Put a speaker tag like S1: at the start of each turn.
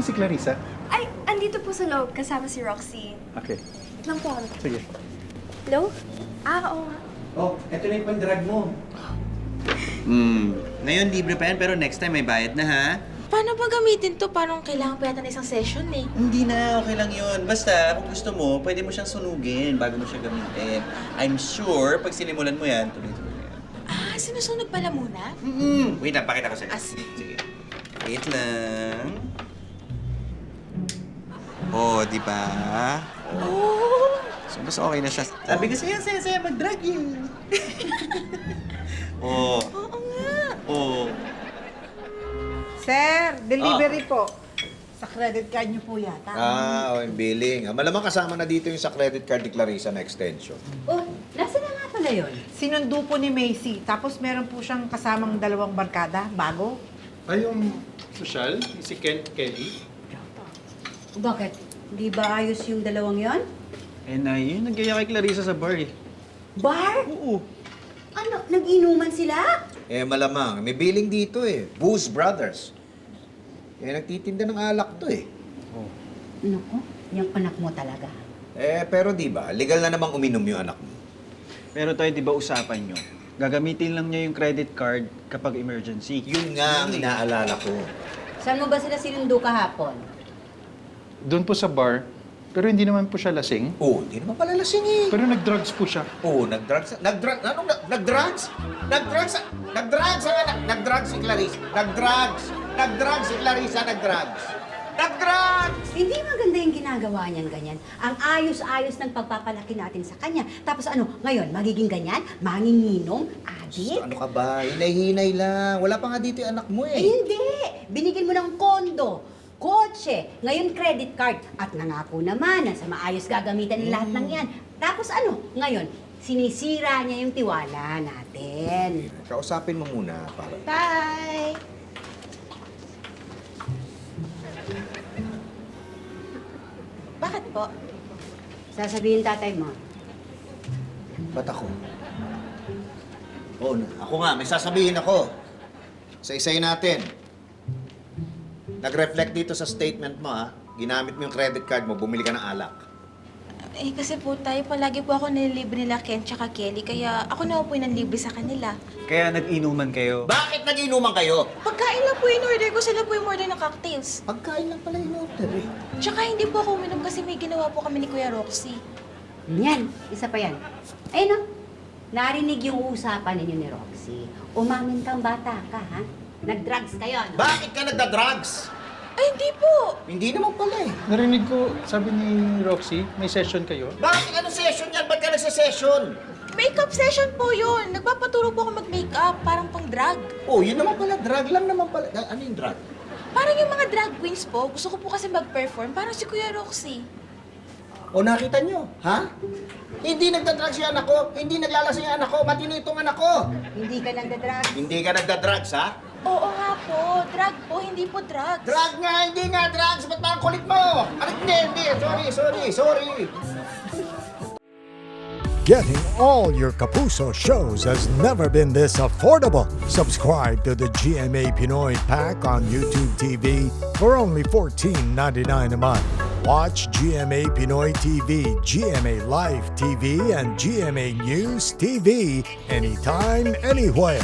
S1: Nasaan si Clarissa?
S2: Ay, andito po sa loob, kasama si Roxy.
S1: Okay.
S2: Wait lang po.
S1: Sige.
S2: Hello? Oo.
S3: Oh, eto na yung pang-drag mo.
S4: Ngayon libre pa yan, pero next time may bayad na ha?
S5: Paano ba gamitin to? Parang kailangan pa yata ng isang session eh.
S4: Hindi na, okay lang yun. Basta, kung gusto mo, pwede mo siyang sunugin bago mo siya gamitin. I'm sure, pag sinimulan mo yan, tuloy-tuloy na yan.
S5: Ah, sinusunog pala muna?
S4: Wait lang, pakita ko sa'yo.
S5: Sige.
S4: Wait lang. Oh, di ba?
S5: Oh!
S4: So, mas okay na siya. Sabi ko sa'yo, saya mag-drag yun. Oh.
S5: Oo nga.
S4: Oh.
S6: Sir, delivery po. Sa credit card niyo po yata.
S7: Yung billing. Malamang kasama na dito yung sa credit card ni Clarissa na extension.
S8: Oh, nasa na nga pala yun?
S6: Sinundo po ni Macy. Tapos meron po siyang kasamang dalawang barkada, bago.
S1: Ay, yung social, si Kelly.
S8: Bakit? Di ba ayos yung dalawang yon?
S4: Eh na, yun nagyaya kay Clarissa sa bar eh.
S8: Bar?
S4: Oo.
S8: Ano, nag-inuman sila?
S7: Malamang. May billing dito Booze Brothers. Nagtitinda ng alak to
S8: Naku, yung anak mo talaga.
S7: Pero di ba, legal na namang uminom yung anak mo.
S4: Pero tayo, di ba usapan nyo? Gagamitin lang niya yung credit card kapag emergency.
S7: Yun nga ang inaalala ko.
S8: Saan mo ba sila sinundo kahapon?
S1: Doon po sa bar, pero hindi naman po siya lasing.
S7: Hindi naman pala lasing
S1: Pero nag-drugs po siya.
S7: Nag-drugs? Nag-drugs? Nag-drugs? Nag-drugs ang anak. Nag-drugs si Clarissa. Nag-drugs. Nag-drugs si Clarissa. Nag-drugs. Nag-drugs!
S8: Hindi maganda yung ginagawa niyan ganyan. Ang ayos-ayos ng pagpapalaki natin sa kanya. Tapos ano, ngayon, magiging ganyan? Manginginom? Adik?
S7: Ano ka ba? Hinay-hinay lang. Wala pa nga dito yung anak mo
S8: Hindi! Binigyan mo ng kondo, kotse, ngayon credit card, at nangako naman na sa maayos gagamitan ng lahat ng yan. Tapos ano, ngayon, sinisira niya yung tiwala natin.
S7: Kausapin mo muna para.
S5: Bye! Bakit po?
S8: Sasabihin tatay mo,
S7: Ba't ako? Ako nga, may sasabihin ako. Sa isay natin. Nag-reflect dito sa statement mo, Ginamit mo yung credit card mo, bumili ka ng alak.
S5: Kasi po tayo, palagi po ako nililibre nila Ken tsaka Kelly, kaya ako naman po yung nanlibre sa kanila.
S4: Kaya nag-inuman kayo.
S7: Bakit nag-inuman kayo?
S5: Pagkain lang po yung order ko, sila po yung order ng cocktails.
S7: Pagkain lang pala yung order
S5: Tsaka hindi po ako uminom kasi may ginawa po kami ni Kuya Roxy.
S8: yan, isa pa yan. Ayun no, narinig yung usapan ninyo ni Roxy. Umamin kang bata ka, ha? Nag-drugs kayo, no?
S7: Bakit ka nagda-drugs?
S5: Ay, hindi po!
S7: Hindi naman pala
S1: Narinig ko, sabi ni Roxy, may session kayo.
S7: Bakit anong session yan? Ba't ka nagsa-session?
S5: Makeup session po yun! Nagpapaturo po ako mag-makeup, parang pang drag.
S7: Yun naman pala. Drug lang naman pala. Ano yung drug?
S5: Parang yung mga drag queens po, gusto ko po kasi mag-perform, parang si Kuya Roxy.
S7: Nakita nyo? Ha? Hindi nagda-drugs yung anak ko. Hindi naglalasing yung anak ko. Matino itong anak ko.
S8: Hindi ka nagda-drugs.
S7: Hindi ka nagda-drugs, ha?
S5: Oo nga po, drag po, hindi po drugs.
S7: Drug nga, hindi nga drugs. Ba't parang kulit mo? Hindi. Sorry.
S9: Getting all your Kapuso shows has never been this affordable. Subscribe to the GMA Pinoy Pack on YouTube TV for only $14.99 a month. Watch GMA Pinoy TV, GMA Live TV, and GMA News TV anytime, anywhere.